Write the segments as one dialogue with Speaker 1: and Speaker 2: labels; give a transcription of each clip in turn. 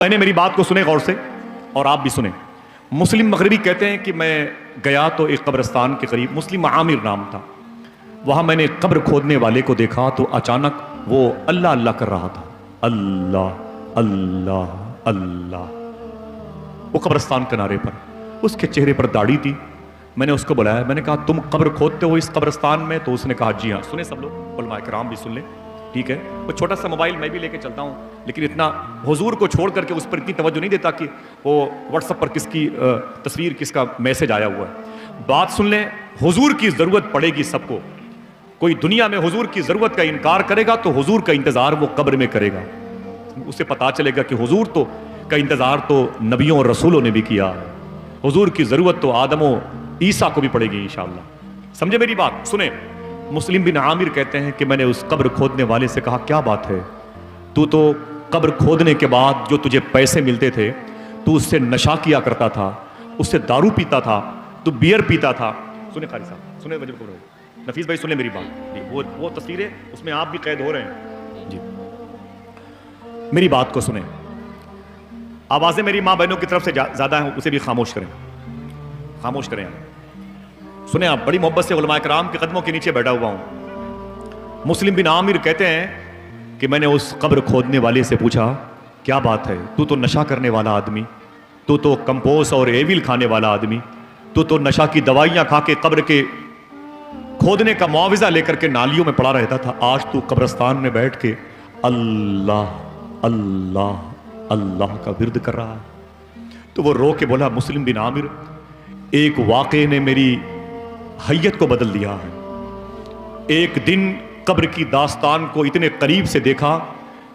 Speaker 1: मैंने मेरी बात को सुने गौर से और आप भी सुने। मुस्लिम मगरिबी कहते हैं कि मैं गया तो एक कब्रिस्तान के करीब, मुस्लिम आमिर नाम था, वहाँ मैंने कब्र खोदने वाले को देखा तो अचानक वो अल्लाह अल्लाह कर रहा था, अल्लाह अल्लाह अल्लाह। वो कब्रिस्तान किनारे पर, उसके चेहरे पर दाढ़ी थी। मैंने उसको बुलाया, मैंने कहा तुम कब्र खोदते हो इस कब्रिस्तान में? तो उसने कहा जी हाँ। सुने सब लोग, उलमा इकराम भी सुन ले, ठीक है। वो छोटा सा मोबाइल मैं भी लेके चलता हूँ, लेकिन इतना हुजूर को छोड़ करके उस पर इतनी तवज्जो नहीं देता कि वो व्हाट्सएप पर किसकी तस्वीर, किसका मैसेज आया हुआ है। बात सुन ले, हुजूर की जरूरत पड़ेगी सबको। कोई दुनिया में हुजूर की जरूरत का इनकार करेगा तो हुजूर का इंतजार वो कब्र में करेगा। उसे पता चलेगा कि हुजूर तो का इंतजार तो नबियों और रसूलों ने भी किया। हुजूर की जरूरत तो आदम और ईसा को भी पड़ेगी इंशाअल्लाह। समझे मेरी बात? सुने, मुस्लिम बिन आमिर कहते हैं कि मैंने उस कब्र खोदने वाले से कहा क्या बात है, तू तो कब्र खोदने के बाद जो तुझे पैसे मिलते थे तू उससे नशा किया करता था, उससे दारू पीता था, तू बियर पीता था। सुने कारी साहब, सुने नफीस भाई, सुने मेरी बात जी। वो तस्वीरें, उसमें आप भी कैद हो रहे हैं जी। मेरी बात को सुने, आवाजें मेरी माँ बहनों की तरफ से ज्यादा हैं, उसे भी खामोश करें, खामोश करें। सुने आप, बड़ी मोहब्बत से उलमा इकराम के कदमों के नीचे बैठा हुआ हूं। मुस्लिम बिन आमिर कहते हैं कि मैंने उस कब्र खोदने वाले से पूछा क्या बात है, तू तो नशा करने वाला आदमी, तू तो कंपोस और एविल खाने वाला आदमी, तू तो नशा की दवाइयां खा के कब्र के खोदने का मुआवजा लेकर के नालियों में पड़ा रहता था, आज तू कब्रिस्तान में बैठ के अल्लाह अल्लाह अल्लाह का विर्द कर रहा है। तो वो रो के बोला, मुस्लिम बिन आमिर, एक वाक़े ने मेरी हैयत को बदल दिया है। एक दिन कब्र की दास्तान को इतने करीब से देखा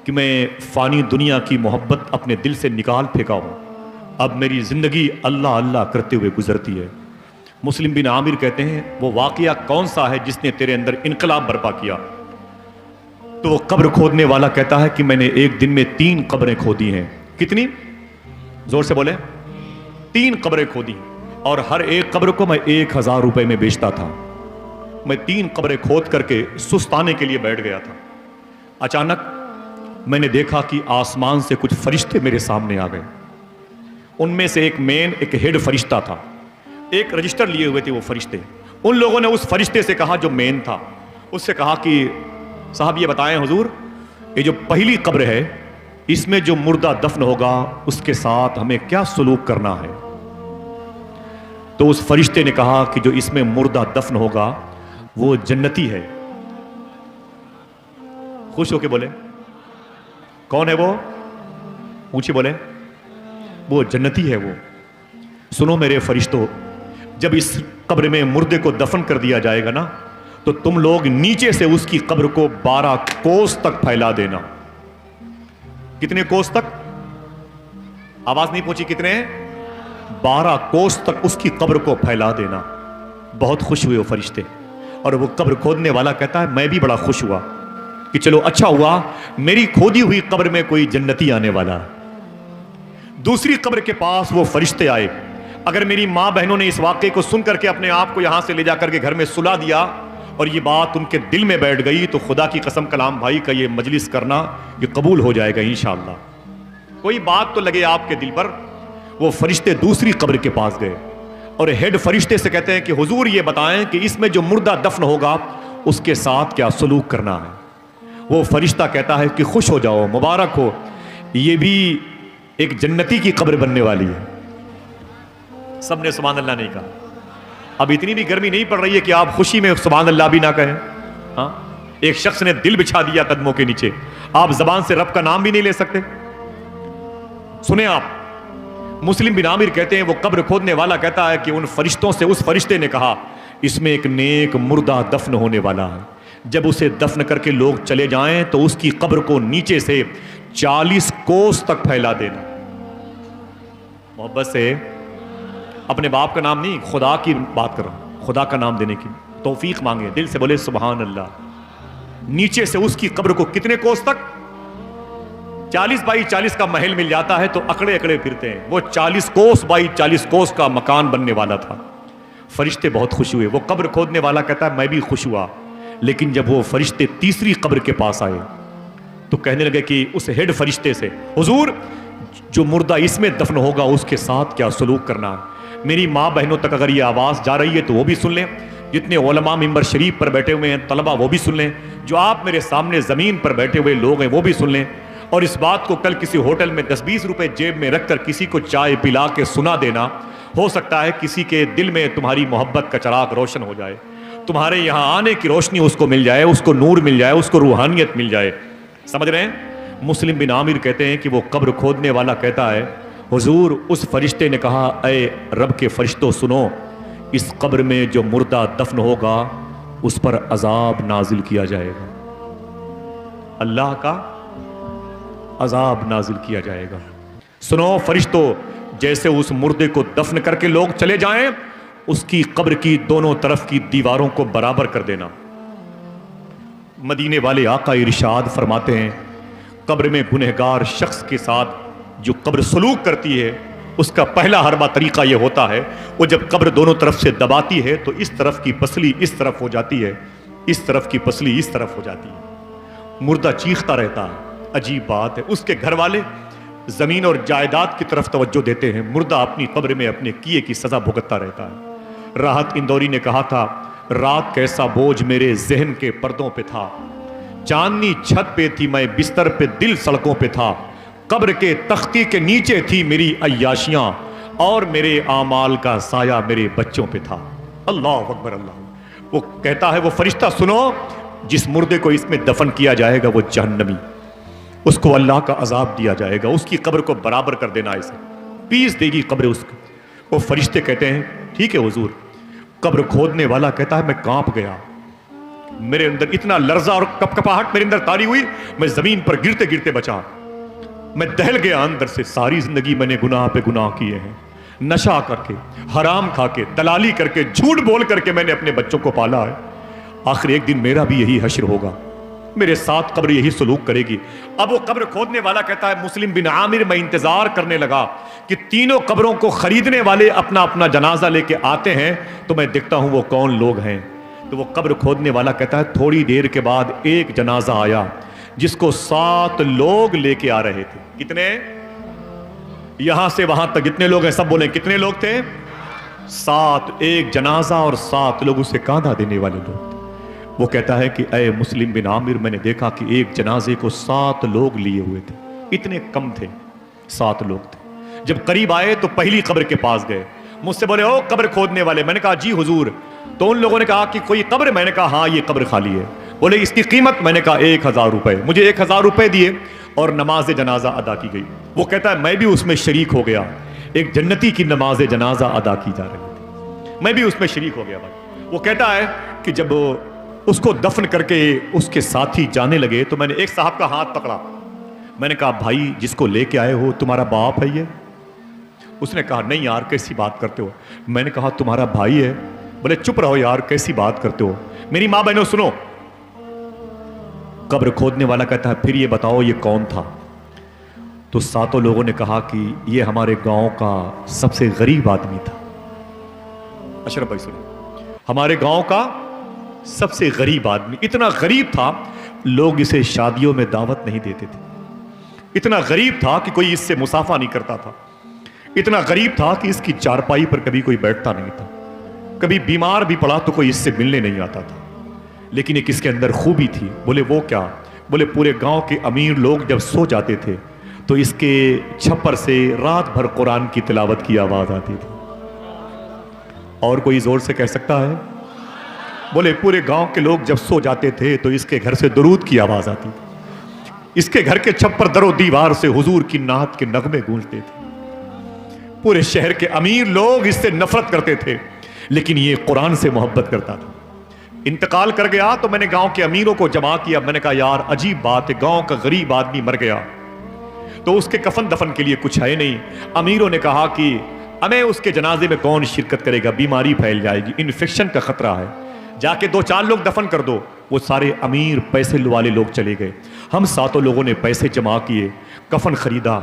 Speaker 1: कि मैं फानी दुनिया की मोहब्बत अपने दिल से निकाल फेंका हूं। अब मेरी जिंदगी अल्लाह अल्लाह करते हुए गुजरती है। मुस्लिम बिन आमिर कहते हैं वो वाक़या कौन सा है जिसने तेरे अंदर इनकलाब बर्पा किया? तो वो कब्र खोदने वाला कहता है कि मैंने एक दिन में 3 कब्रें खोदी हैं। कितनी? जोर से बोले। 3 कब्रें खोदी और हर एक कब्र को मैं 1000 रुपए में बेचता था। मैं 3 कब्रें खोद करके सुस्ताने के लिए बैठ गया था। अचानक मैंने देखा कि आसमान से कुछ फरिश्ते मेरे सामने आ गए। उनमें से एक मेन, एक हेड फरिश्ता था, एक रजिस्टर लिए हुए थे वो फरिश्ते। उन लोगों ने उस फरिश्ते से कहा, जो मेन था, उससे कहा कि साहब ये बताएं हुजूर, ये जो पहली कब्र है इसमें जो मुर्दा दफन होगा उसके साथ हमें क्या सलूक करना है? तो उस फरिश्ते ने कहा कि जो इसमें मुर्दा दफन होगा वो जन्नती है। खुश होके बोले, कौन है वो? ऊंचे बोले, वो जन्नती है वो। सुनो मेरे फरिश्तों, जब इस कब्र में मुर्दे को दफन कर दिया जाएगा ना, तो तुम लोग नीचे से उसकी कब्र को 12 कोस तक फैला देना। कितने कोस तक? आवाज नहीं पहुंची, कितने? 12 कोस तक उसकी कब्र को फैला देना। बहुत खुश हुए वो फरिश्ते। और वो कब्र खोदने वाला कहता है मैं भी बड़ा खुश हुआ कि चलो अच्छा हुआ, मेरी खोदी हुई कब्र में कोई जन्नती आने वाला। दूसरी कब्र के पास वो फरिश्ते आए। अगर मेरी माँ बहनों ने इस वाक़े को सुन करके अपने आप को यहां से ले जाकर के घर में सुला दिया और ये बात उनके दिल में बैठ गई, तो खुदा की कसम कलाम भाई का ये मजलिस करना ये कबूल हो जाएगा इंशाअल्लाह। कोई बात तो लगे आपके दिल पर। वो फरिश्ते दूसरी कब्र के पास गए और हेड फरिश्ते से कहते हैं कि हुजूर ये बताएं कि इसमें जो मुर्दा दफन होगा उसके साथ क्या सलूक करना है? वो फरिश्ता कहता है कि खुश हो जाओ, मुबारक हो, ये भी एक जन्नती की कब्र बनने वाली है। सबने सुभान अल्लाह नहीं कहा। अब इतनी भी गर्मी नहीं पड़ रही है कि आप खुशी में सुभान अल्लाह भी ना कहें। हाँ, एक शख्स ने दिल बिछा दिया कदमों के नीचे, आप जबान से रब का नाम भी नहीं ले सकते। सुने आप, मुस्लिम बिन आमिर कहते हैं वो कब्र खोदने वाला कहता है कि उन फरिश्तों से उस फरिश्ते ने कहा इसमें एक नेक मुर्दा दफन होने वाला है। जब उसे दफन करके लोग चले जाएं तो उसकी कब्र को नीचे से 40 कोस तक फैला देना। मोहब्बत से, अपने बाप का नाम नहीं, खुदा की बात कर रहा हूं, खुदा का नाम देने की तौफीक मांगे, दिल से बोले सुभान अल्लाह। नीचे से उसकी कब्र को कितने कोस तक? 40 बाई 40 का महल मिल जाता है तो अकड़े अकड़े फिरते हैं। वो 40 कोस बाई 40 कोस का मकान बनने वाला था। फरिश्ते बहुत खुश हुए। वो कब्र खोदने वाला कहता है मैं भी खुश हुआ। लेकिन जब वो फरिश्ते तीसरी कब्र के पास आए तो कहने लगे कि उस हेड फरिश्ते से, हुजूर जो मुर्दा इसमें दफन होगा उसके साथ क्या सलूक करना है। मेरी माँ बहनों तक अगर ये आवाज़ जा रही है तो वो भी सुन लें, जितने उलमा मिंबर शरीफ पर बैठे हुए हैं तलबा वो भी सुन लें, जो आप मेरे सामने ज़मीन पर बैठे हुए लोग हैं वो भी सुन लें। और इस बात को कल किसी होटल में 10-20 रुपए जेब में रखकर किसी को चाय पिला के सुना देना, हो सकता है किसी के दिल में तुम्हारी मोहब्बत का चिराग रोशन हो जाए, तुम्हारे यहाँ आने की रोशनी उसको मिल जाए, उसको नूर मिल जाए, उसको रूहानियत मिल जाए। समझ रहे हैं? मुस्लिम बिन आमिर कहते हैं कि वो कब्र खोदने वाला कहता है, हुजूर उस फरिश्ते ने कहा, ऐ रब के फरिश्तों सुनो, इस कब्र में जो मुर्दा दफन होगा उस पर अजाब नाजिल किया जाएगा, अल्लाह का अजाब नाजिल किया जाएगा। सुनो फरिश्तों, जैसे उस मुर्दे को दफन करके लोग चले जाएं, उसकी कब्र की दोनों तरफ की दीवारों को बराबर कर देना। मदीने वाले आका इरशाद फरमाते हैं, कब्र में गुनहगार शख्स के साथ जो कब्र सलूक करती है उसका पहला हरबा तरीका यह होता है, वो जब कब्र दोनों तरफ से दबाती है तो इस तरफ की पसली इस तरफ हो जाती है, इस तरफ की पसली इस तरफ हो जाती है। मुर्दा चीखता रहता है। अजीब बात है, उसके घर वाले जमीन और जायदाद की तरफ तवज्जो देते हैं, मुर्दा अपनी कब्र में अपने किए की सजा भुगतता रहता है। राहत इंदौरी ने कहा था, रात कैसा बोझ मेरे जहन के पर्दों पे था, चांदनी छत पे थी मैं बिस्तर पे दिल सड़कों पे था, कब्र के तख्ती के नीचे थी मेरी अय्याशियां और मेरे आमाल का साया मेरे बच्चों पे था। अल्लाह अकबर अल्लाह। वो कहता है, वो फरिश्ता सुनो, जिस मुर्दे को इसमें दफन किया जाएगा वो जहन्नमी, उसको अल्लाह का अजाब दिया जाएगा, उसकी कब्र को बराबर कर देना, ऐसे पीस देगी कब्र उसकी। वो फरिश्ते कहते हैं, ठीक है हुजूर। कब्र खोदने वाला कहता है, मैं कांप गया, मेरे अंदर इतना लर्जा और कपकपाहट मेरे अंदर तारी हुई, मैं जमीन पर गिरते गिरते बचा, मैं दहल गया अंदर से। सारी जिंदगी मैंने गुनाह पे गुनाह किए हैं, नशा करके, हराम खा के, दलाली करके, झूठ बोल करके मैंने अपने बच्चों को पाला है। आखिर एक दिन मेरा भी यही हश्र होगा, मेरे साथ कब्र यही सलूक करेगी। अब वो कब्र खोदने वाला कहता है, मुस्लिम बिन आमिर, मैं इंतजार करने लगा कि तीनों कब्रों को खरीदने वाले अपना अपना जनाजा लेके आते हैं तो मैं देखता हूं वो कौन लोग हैं। तो वो कब्र खोदने वाला कहता है, थोड़ी देर के बाद एक जनाजा आया जिसको 7 लोग लेके आ रहे थे। कितने? यहां से वहां तक जितने लोग हैं सब बोले, कितने लोग थे? 7। एक जनाजा और 7 लोग उसे कांधा देने वाले लोग थे। वो कहता है कि ऐ मुस्लिम बिन आमिर, मैंने देखा कि एक जनाजे को 7 लोग लिए हुए थे, इतने कम थे, 7 लोग थे। जब करीब आए तो पहली कब्र के पास गए, मुझसे बोले, ओ कब्र खोदने वाले। मैंने कहा, जी हुजूर। तो उन लोगों ने कहा कि कोई कब्र? मैंने कहा, हाँ ये कब्र खाली है। बोले, इसकी कीमत? मैंने कहा 1000 रुपए। मुझे 1000 रुपए दिए और नमाज जनाजा अदा की गई। वो कहता है, मैं भी उसमें शरीक हो गया, एक जन्नती की नमाज जनाजा अदा की जा रही थी, मैं भी उसमें शरीक हो गया भाई। वो कहता है कि जब उसको दफन करके उसके साथी जाने लगे तो मैंने एक साहब का हाथ पकड़ा, मैंने कहा, भाई जिसको लेके आए हो तुम्हारा बाप है ये? उसने कहा, नहीं यार कैसी बात करते हो। मैंने कहा, तुम्हारा भाई है। बोले, चुप रहो यार, कैसी बात करते हो। मेरी माँ बहनों सुनो। कब्र खोदने वाला कहता है, फिर ये बताओ ये कौन था? तो 7 लोगों ने कहा कि ये हमारे गांव का सबसे गरीब आदमी था। अशरफ भाई सुनो, हमारे गांव का सबसे गरीब आदमी, इतना गरीब था लोग इसे शादियों में दावत नहीं देते थे, इतना गरीब था कि कोई इससे मुसाफा नहीं करता था, इतना गरीब था कि इसकी चारपाई पर कभी कोई बैठता नहीं था, कभी बीमार भी पड़ा तो कोई इससे मिलने नहीं आता था। लेकिन एक इसके अंदर खूबी थी। बोले, वो क्या? बोले, पूरे गांव के अमीर लोग जब सो जाते थे तो इसके छप्पर से रात भर कुरान की तिलावत की आवाज आती थी। और कोई जोर से कह सकता है? बोले, पूरे गांव के लोग जब सो जाते थे तो इसके घर से दुरूद की आवाज आती थी, इसके घर के छप्पर दरो दीवार से हुजूर की नात के नगमे गूंजते थे। पूरे शहर के अमीर लोग इससे नफरत करते थे, लेकिन ये कुरान से मोहब्बत करता था। इंतकाल कर गया तो मैंने गांव के अमीरों को जमा किया। मैंने कहा, यार अजीब बात है, गांव का गरीब आदमी मर गया तो उसके कफन दफन के लिए कुछ है नहीं। अमीरों ने कहा कि हमें उसके जनाजे में कौन शिरकत करेगा, बीमारी फैल जाएगी, इन्फेक्शन का खतरा है, जाके 2-4 लोग दफन कर दो। वो सारे अमीर पैसे वाले लोग चले गए। हम 7 लोगों ने पैसे जमा किए, कफन खरीदा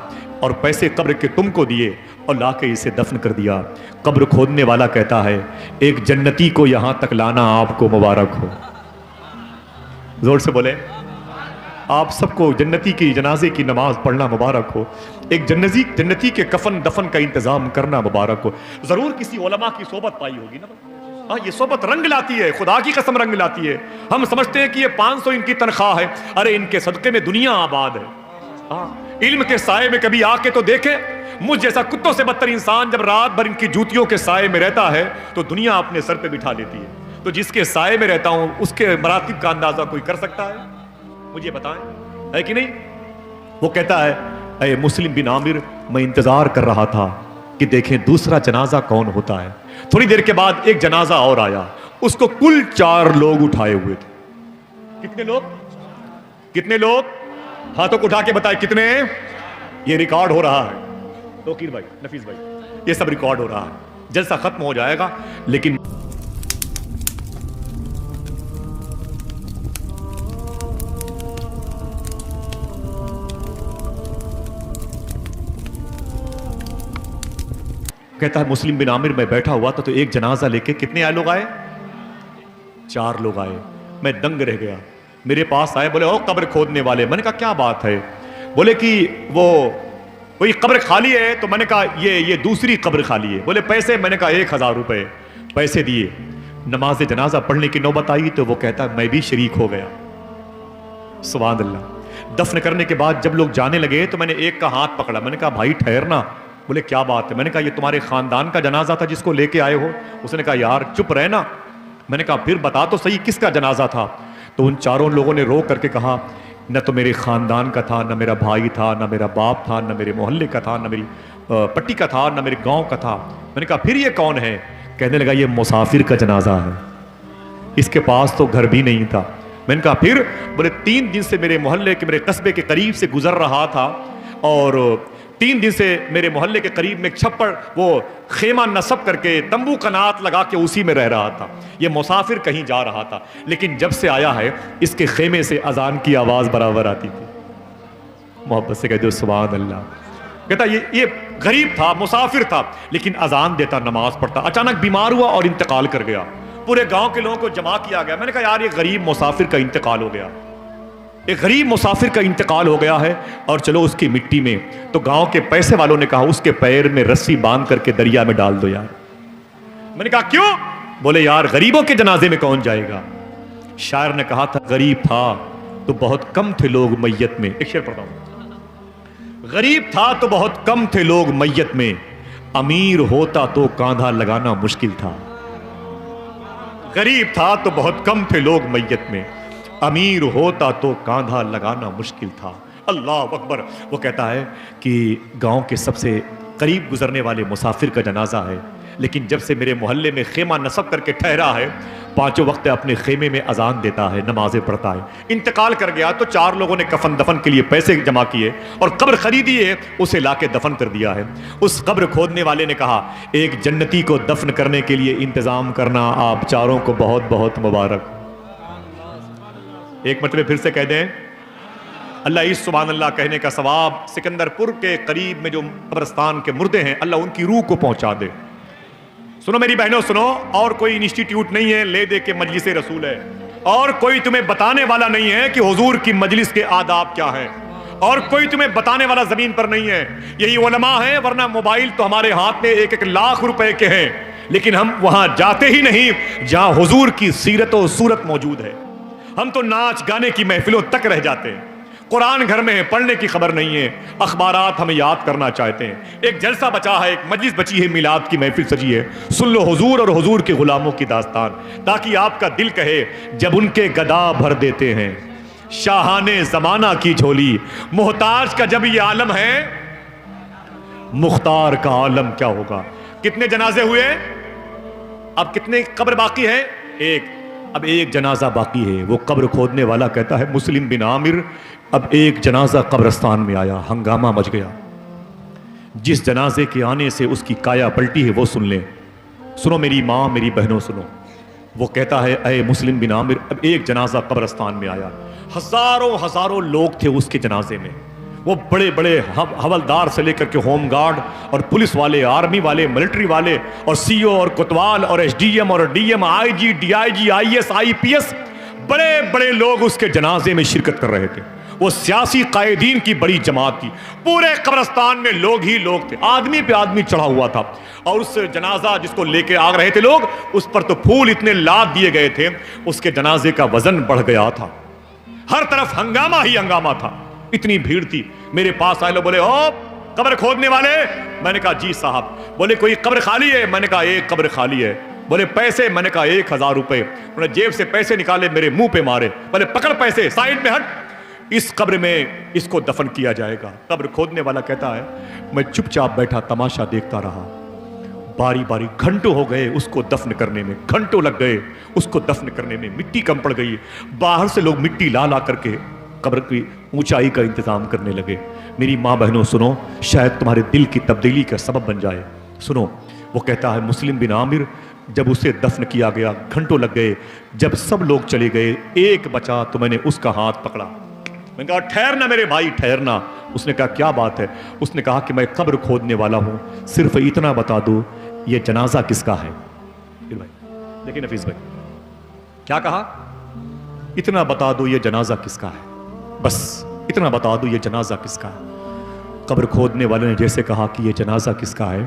Speaker 1: और पैसे कब्र के तुमको दिए और लाके इसे दफन कर दिया। कब्र खोदने वाला कहता है, एक जन्नती को यहां तक लाना आपको मुबारक हो। जोर से बोले, आप सबको जन्नती की जनाजे की नमाज पढ़ना मुबारक हो। एक जन्नती के कफन दफन का इंतजाम करना मुबारक हो। जरूर किसी उलमा की सोबत पाई होगी ना। हाँ, ये सोबत रंग लाती है, खुदा की कसम रंग लाती है। हम समझते हैं कि ये 500 इनकी तनख्वाह है, अरे इनके सदके में दुनिया आबाद है। हाँ, इल्म के साए में कभी आके तो देखे। मुझ जैसा कुत्तों से बदतर इंसान जब रात भर इनकी जूतियों के साए में रहता है तो दुनिया अपने सर पे बिठा लेती है। तो जिसके साए में रहता हूं उसके मरातिब का अंदाजा कोई कर सकता है? मुझे बताएं, है कि नहीं? वो कहता है, अरे मुस्लिम बिन आमिर, मैं इंतजार कर रहा था कि देखें दूसरा जनाजा कौन होता है। थोड़ी देर के बाद एक जनाजा और आया, उसको कुल 4 लोग उठाए हुए थे। कितने लोग? कितने लोग? हाथों को उठा के बताए कितने? ये रिकॉर्ड हो रहा है तौकीर भाई, नफीस भाई, ये सब रिकॉर्ड हो रहा है। जलसा खत्म हो जाएगा लेकिन कहता है मुस्लिम बिन आमिर, मैं बैठा हुआ था तो एक जनाजा लेके कितने लोग आए? 4 लोग आए। मैं दंग रह गया। मेरे पास आए, बोले ओ कब्र खोदने वाले। मैंने कहा क्या बात है? बोले कि वो कोई कब्र खाली है। तो मैंने कहा ये दूसरी कब्र खाली है। बोले पैसे? मैंने कहा 1000 रुपए। पैसे दिए। नमाज जनाजा पढ़ने की नौबत आई तो वो कहता मैं भी शरीक हो गया। सुभान अल्लाह। दफन करने के बाद जब लोग जाने लगे तो मैंने एक का हाथ पकड़ा। मैंने कहा भाई ठहरना। बोले क्या बात है? मैंने कहा ये तुम्हारे खानदान का जनाजा था जिसको लेके आए हो? उसने कहा यार चुप रहना। मैंने कहा फिर बता तो सही किसका जनाजा था? तो उन 4 लोगों ने रो करके कहा, न तो मेरे खानदान का था, न मेरा भाई था, न मेरा बाप था, न मेरे मोहल्ले का था, न मेरी पट्टी का था, न मेरे गांव का था। मैंने कहा फिर ये कौन है? कहने लगा ये मुसाफिर का जनाजा है, इसके पास तो घर भी नहीं था। मैंने कहा फिर? बोले 3 दिन से मेरे मोहल्ले के, मेरे कस्बे के करीब से गुजर रहा था और 3 दिन से मेरे मोहल्ले के करीब में छप्पड़ वो खेमा नसब करके तंबू कनात लगा के उसी में रह रहा था। ये मुसाफिर कहीं जा रहा था, लेकिन जब से आया है इसके खेमे से अजान की आवाज बराबर आती थी। मोहब्बत से कहते हो सुभान अल्लाह। कहता ये गरीब था, मुसाफिर था, लेकिन अजान देता, नमाज पढ़ता। अचानक बीमार हुआ और इंतकाल कर गया। पूरे गांव के लोगों को जमा किया गया। मैंने कहा यार ये गरीब मुसाफिर का इंतकाल हो गया, एक गरीब मुसाफिर का इंतकाल हो गया है और चलो उसकी मिट्टी में। तो गांव के पैसे वालों ने कहा उसके पैर में रस्सी बांध करके दरिया में डाल दो यार। मैंने कहा क्यों? बोले यार गरीबों के जनाजे में कौन जाएगा? शायर ने कहा था गरीब था तो बहुत कम थे लोग मैयत में। एक शेर पढ़ता हूं। गरीब था तो बहुत कम थे लोग मैयत में, अमीर होता तो कांधा लगाना मुश्किल था। गरीब था तो बहुत कम थे लोग मैयत में, अमीर होता तो कांधा लगाना मुश्किल था। अल्लाह अकबर। वो कहता है कि गांव के सबसे करीब गुजरने वाले मुसाफिर का जनाजा है, लेकिन जब से मेरे मोहल्ले में खेमा नसब करके ठहरा है, 5 वक्त अपने खेमे में अजान देता है, नमाजें पढ़ता है। इंतकाल कर गया तो 4 लोगों ने कफन दफन के लिए पैसे जमा किए और कब्र खरीदी है, उसे लाके दफन कर दिया है। उस कब्र खोदने वाले ने कहा एक जन्नती को दफन करने के लिए इंतजाम करना, आप 4 को बहुत बहुत मुबारक। एक मरतबे फिर से कह दें अल्लाह इस सुभान अल्लाह कहने का सवाब सिकंदरपुर के करीब में जो कब्रिस्तान के मुर्दे हैं अल्लाह उनकी रूह को पहुंचा दे। सुनो मेरी बहनों सुनो, और कोई इंस्टीट्यूट नहीं है ले दे के मजलिस रसूल है, और कोई तुम्हें बताने वाला नहीं है कि हुजूर की मजलिस के आदाब क्या है, और कोई तुम्हें बताने वाला जमीन पर नहीं है। यही उलमा है, वरना मोबाइल तो हमारे हाथ में 1-1 लाख रुपए के हैं, लेकिन हम वहां जाते ही नहीं जहां हुजूर की सीरत और सूरत मौजूद है। हम तो नाच गाने की महफिलों तक रह जाते हैं, कुरान घर में है, पढ़ने की खबर नहीं है, अखबारात हमें याद करना चाहते हैं। एक जलसा बचा है, एक मजलिस बची है, मिलाद की महफिल सजी है, सुन लो हुजूर और हुजूर के गुलामों की दास्तान, ताकि आपका दिल कहे जब उनके गदा भर देते हैं शाहाने जमाना की झोली, मोहताज का जब ये आलम है मुख्तार का आलम क्या होगा। कितने जनाजे हुए? अब कितने कब्र बाकी है? एक। अब एक जनाजा बाकी है। वो कब्र खोदने वाला कहता है मुस्लिम बिन आमिर, अब एक जनाजा कब्रिस्तान में आया, हंगामा मच गया। जिस जनाजे के आने से उसकी काया पलटी है वो सुन लें। सुनो मेरी माँ, मेरी बहनों सुनो। वो कहता है अय मुस्लिम बिन आमिर, अब एक जनाजा कब्रिस्तान में आया। हजारों हजारों लोग थे उसके जनाजे में। वो बड़े बड़े हवलदार से लेकर के होमगार्ड और पुलिस वाले, आर्मी वाले, मिलिट्री वाले और सीओ और कोतवाल और एसडीएम और DM, IG, DIG, IAS, IPS, बड़े बड़े लोग उसके जनाजे में शिरकत कर रहे थे। वो सियासी कायदीन की बड़ी जमात थी। पूरे कब्रिस्तान में लोग ही लोग थे, आदमी पे आदमी चढ़ा हुआ था। और उस जनाजा जिसको लेके आ रहे थे लोग, उस पर तो फूल इतने लाद दिए गए थे, उसके जनाजे का वजन बढ़ गया था। हर तरफ हंगामा ही हंगामा था, इतनी भीड़ थी। मेरे पास आए लोग, बोले ओ कब्र खोदने वाले। मैंने कहा जी साहब। बोले कोई कब्र खाली है? मैंने कहा एक कब्र खाली है। बोले पैसे? मैंने कहा 1000 रुपए। उन्होंने जेब से पैसे निकाले, मेरे मुंह पे मारे। बोले पकड़ पैसे, साइड में हट, इस कब्र में इसको दफन किया जाएगा। कब्र खोदने वाला कहता है मैं चुपचाप बैठा तमाशा देखता रहा। बारी बारी घंटों हो गए उसको दफन करने में, घंटों लग गए उसको दफन करने में। मिट्टी कम पड़ गई, बाहर से लोग मिट्टी ला ला करके कब्र की ऊंचाई का इंतजाम करने लगे। मेरी माँ बहनों सुनो, शायद तुम्हारे दिल की तब्दीली का सबब बन जाए। सुनो, वो कहता है मुस्लिम बिन आमिर, जब उसे दफन किया गया घंटों लग गए। जब सब लोग चले गए, एक बचा तो मैंने उसका हाथ पकड़ा। मैंने कहा ठहरना मेरे भाई, ठहरना। उसने कहा क्या बात है? उसने कहा कि मैं कब्र खोदने वाला हूं, सिर्फ इतना बता दो ये जनाजा किसका है। फिर भाई लेकिन हफीज भाई क्या कहा? इतना बता दो ये जनाजा किसका है, बस इतना बता दो ये जनाजा किसका है। कब्र खोदने वाले ने जैसे कहा कि ये जनाजा किसका है,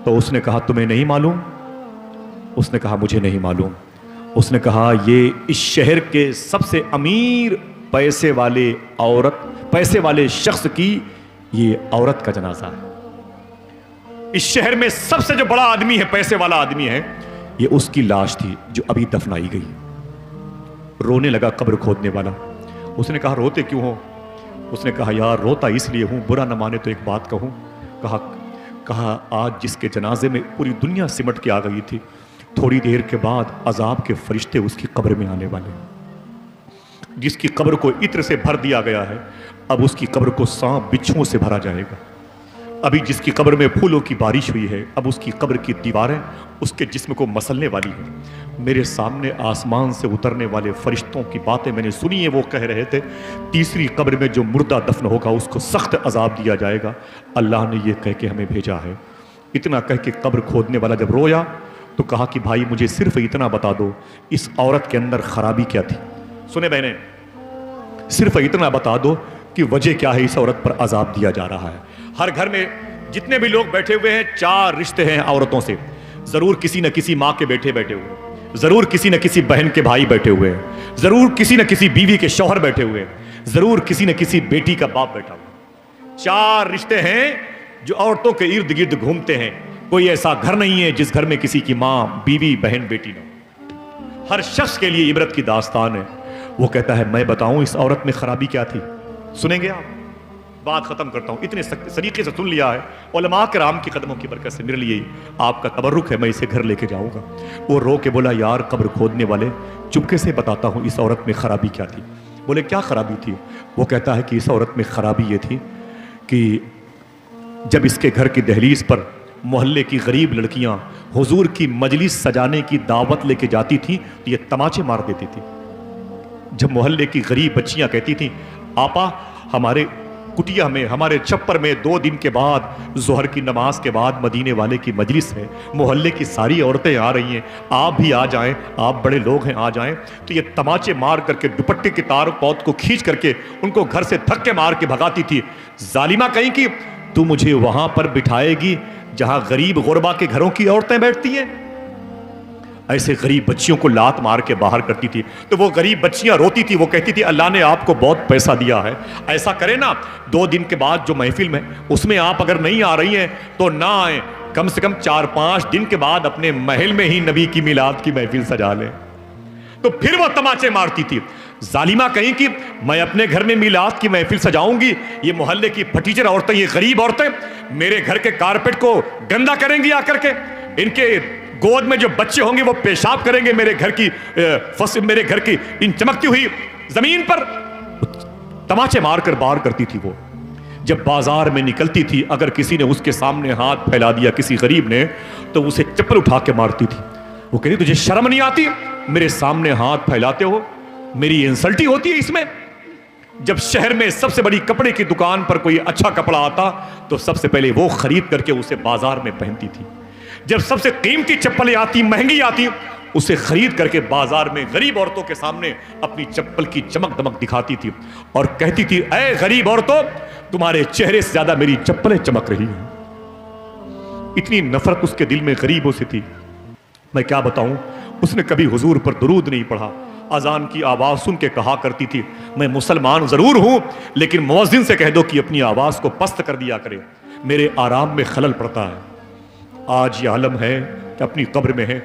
Speaker 1: तो उसने कहा तुम्हें नहीं मालूम? उसने कहा मुझे नहीं मालूम। उसने कहा ये इस शहर के सबसे अमीर पैसे वाले पैसे वाले शख्स की ये औरत का जनाजा है। इस शहर में सबसे जो बड़ा आदमी है, पैसे वाला आदमी है, ये उसकी लाश थी जो अभी दफनाई गई। रोने लगा कब्र खोदने वाला। उसने कहा रोते क्यों हो? उसने कहा यार रोता इसलिए हूं, बुरा न माने तो एक बात कहूं। कहा आज जिसके जनाजे में पूरी दुनिया सिमट के आ गई थी, थोड़ी देर के बाद अजाब के फरिश्ते उसकी कब्र में आने वाले। जिसकी कब्र को इत्र से भर दिया गया है, अब उसकी कब्र को सांप बिच्छुओं से भरा जाएगा। अभी जिसकी कब्र में फूलों की बारिश हुई है, अब उसकी कब्र की दीवारें उसके जिस्म को मसलने वाली हैं। मेरे सामने आसमान से उतरने वाले फरिश्तों की बातें मैंने सुनी है। वो कह रहे थे तीसरी कब्र में जो मुर्दा दफन होगा उसको सख्त अजाब दिया जाएगा। अल्लाह ने ये कह के हमें भेजा है। इतना कह के कब्र खोदने वाला जब रोया तो कहा कि भाई मुझे सिर्फ इतना बता दो इस औरत के अंदर खराबी क्या थी। सुने बहने, सिर्फ इतना बता दो कि वजह क्या है इस औरत पर अजाब दिया जा रहा है। हर घर में जितने भी लोग बैठे हुए हैं, 4 रिश्ते हैं औरतों से। जरूर किसी न किसी माँ के बेटे बैठे हुए हैं, जरूर किसी न किसी बहन के भाई बैठे हुए हैं, जरूर किसी न किसी बीवी के शौहर बैठे हुए हैं, जरूर किसी न किसी बेटी का बाप बैठा हुआ। 4 रिश्ते हैं जो औरतों के इर्द गिर्द घूमते हैं। कोई ऐसा घर नहीं है जिस घर में किसी की माँ, बीवी, बहन, बेटी न हो। हर शख्स के लिए इबरत की दास्तान है। वो कहता है मैं बताऊं इस औरत में खराबी क्या थी। सुनेंगे आप? बात खत्म करता हूं। इतने सलीके से सुन लिया है। उलमा किराम की कदमों की बरकत से मेरे लिए आपका तबर्रुक है, मैं इसे घर लेके जाऊंगा। वो रो के बोला यार कब्र खोदने वाले, चुपके से बताता हूं इस औरत में खराबी क्या थी। बोले क्या खराबी थी? वो कहता है कि इस औरत में खराबी ये थी कि जब इसके घर की दहलीज पर मोहल्ले की गरीब लड़कियां हुजूर की मजलिस सजाने की दावत लेके जाती थी तो ये तमाचे मार देती थी। जब मोहल्ले की गरीब बच्चियां कहती थी आपा हमारे कुटिया में, हमारे छप्पर में 2 दिन के बाद जोहर की नमाज के बाद मदीने वाले की मजलिस है, मोहल्ले की सारी औरतें आ रही हैं, आप भी आ जाएं, आप बड़े लोग हैं आ जाएं, तो ये तमाचे मार करके दुपट्टे के तार पौध को खींच करके उनको घर से धक्के मार के भगाती थी। जालिमा कहीं की तू मुझे वहां पर बिठाएगी जहां गरीब गुरबा के घरों की औरतें बैठती हैं। ऐसे गरीब बच्चियों को लात मार के बाहर करती थी। तो वो गरीब बच्चियां रोती थी, वो कहती थी अल्लाह ने आपको बहुत पैसा दिया है, ऐसा करे ना 2 दिन के बाद जो महफिल में उसमें आप अगर नहीं आ रही हैं तो ना आए, कम से कम 4-5 दिन के बाद अपने महल में ही नबी की मिलाद की महफिल सजा लें। तो फिर वो तमाचे मारती थी। जालिमा कहीं कि मैं अपने घर में मिलाद की महफिल सजाऊंगी, ये मोहल्ले की फटीचर औरतें, ये गरीब औरतें मेरे घर के कारपेट को गंदा करेंगी आकर के, इनके गोद में जो बच्चे होंगे वो पेशाब करेंगे मेरे घर की इन चमकती हुई जमीन पर। तमाचे मारकर बाहर करती थी वो। जब बाजार में निकलती थी, अगर किसी ने उसके सामने हाथ फैला दिया किसी गरीब ने, तो उसे चप्पल उठा के मारती थी। वो कहती तुझे शर्म नहीं आती, मेरे सामने हाथ फैलाते हो, मेरी इंसल्ट ही होती है इसमें। जब शहर में सबसे बड़ी कपड़े की दुकान पर कोई अच्छा कपड़ा आता तो सबसे पहले वो खरीद करके उसे बाजार में पहनती थी। जब सबसे कीमती चप्पलें आती, महंगी आती, उसे खरीद करके बाजार में गरीब औरतों के सामने अपनी चप्पल की चमक दमक दिखाती थी और कहती थी, ऐ गरीब औरतों, तुम्हारे चेहरे से ज्यादा मेरी चप्पलें चमक रही हैं। इतनी नफरत उसके दिल में गरीबों से थी, मैं क्या बताऊं। उसने कभी हुजूर पर दुरूद नहीं पढ़ा। अजान की आवाज सुन के कहा करती थी, मैं मुसलमान जरूर हूं, लेकिन मुअज्जिन से कह दो कि अपनी आवाज को पस्त कर दिया करे, मेरे आराम में खलल पड़ता है। आज ये आलम है कि अपनी कब्र में है।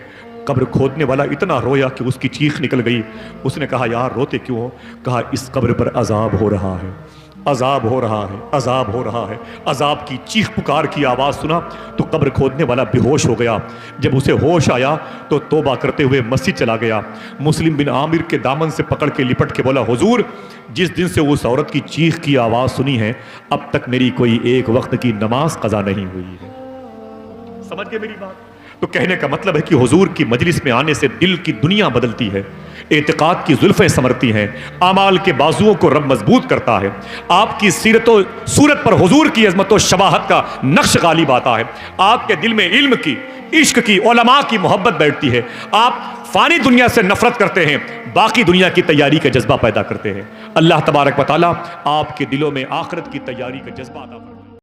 Speaker 1: कब्र खोदने वाला इतना रोया कि उसकी चीख निकल गई। उसने कहा, यार रोते क्यों हो? कहा, इस कब्र पर अजाब हो रहा है, अजाब हो रहा है, अजाब हो रहा है। अजाब की चीख पुकार की आवाज़ सुना तो कब्र खोदने वाला बेहोश हो गया। जब उसे होश आया तो तौबा करते हुए मस्जिद चला गया। मुस्लिम बिन आमिर के दामन से पकड़ के लिपट के बोला, हुजूर, जिस दिन से उस औरत की चीख की आवाज़ सुनी है, अब तक मेरी कोई एक वक्त की नमाज कज़ा नहीं हुई है। समझ गए मेरी बात? तो कहने का मतलब है कि हुजूर की मजलिस में आने से दिल की दुनिया बदलती है, एतिकाद की जुल्फें समरती हैं, आमाल के बाजुओं को रब मजबूत करता है। आपकी सीरत सूरत पर हुजूर की अजमत व शबाहत का नक्श गालिब आता है। आपके दिल में इल्म की, इश्क की, उलमा की मोहब्बत बैठती है। आप फानी दुनिया से नफरत करते हैं, बाकी दुनिया की तैयारी का जज्बा पैदा करते हैं। अल्लाह तबारक व तआला आपके दिलों में आखिरत की तैयारी का जज्बा अता फरमाए।